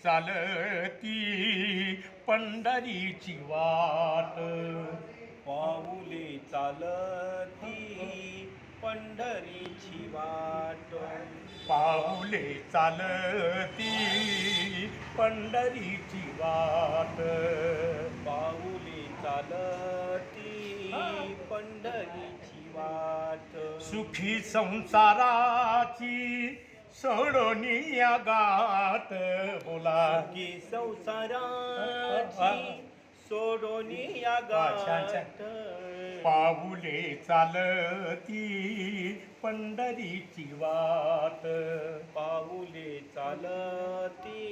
चालती पंढरीची वाट, पाऊले चालती पंढरीची वाट, पाऊले चालती पंढरीची वाट, पाऊले चालती पंढरीची वाट. सुखी संसाराची सोडून या गात, बोला की संसाराची सोडून या गात, पाऊले चालती पंढरीची वाट, पाऊले चालती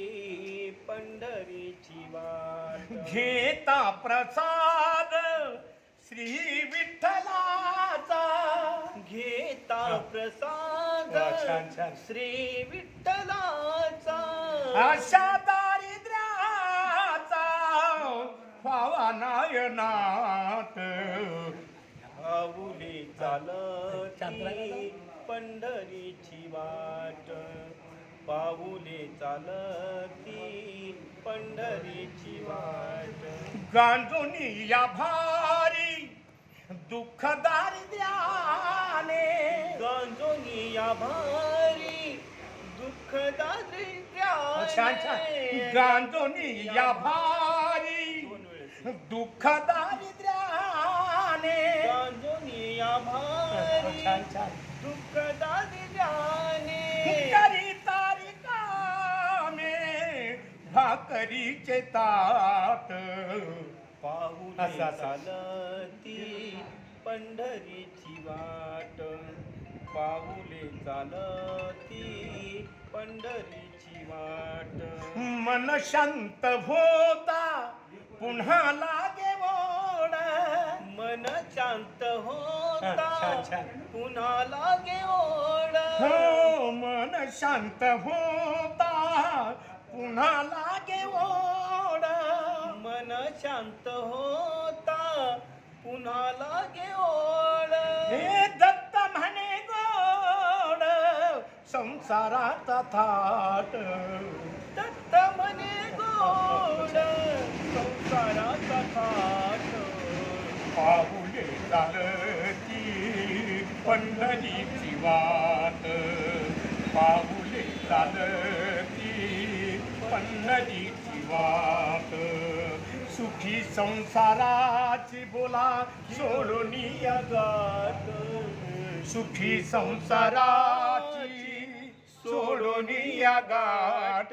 पंढरीची वाट. घेता प्रसाद श्री विठ्ठलाचा, घेता प्रसाद छान छान. श्री विठ्ठलाचा, अशा दारिद्र्याचा व्हावा नायनात, पाऊले चालती पंढरीची वाट, पाऊले चालती पंढरीची वाट. गांजोनी या भारी दुःख दारिद्र्याने, गांजोनी या भारी दुःख छान छान. गांजोनी या भारी दुःख दारिद्र्याने, गांजोनी या भारी छान छान. दुःख दारिद्र्याने, करी तारिकामे भाकरीचे ताट, पाऊले असं. चालती पंढरीची वाट, पाऊले चालती पंढरीची वाट. मन शांत होता पुन्हा लागे ओढ, मन शांत होता छान छान. पुन्हा लागे ओढ, हो मन शांत होता पुन्हा लागे ओढ, मन शांत होता पुन्हा लागे ओढ. हे दत्त म्हणे गोड संसाराचा थाट, दत्त म्हणे गोड संसाराचा थाट, पाऊले चालती पंढरीची वाट, पाऊले चालती पंढरीची वाट. सुखी संसाराची बोला सोडून या गाठ, सुखी संसाराची सोडून या गाठ.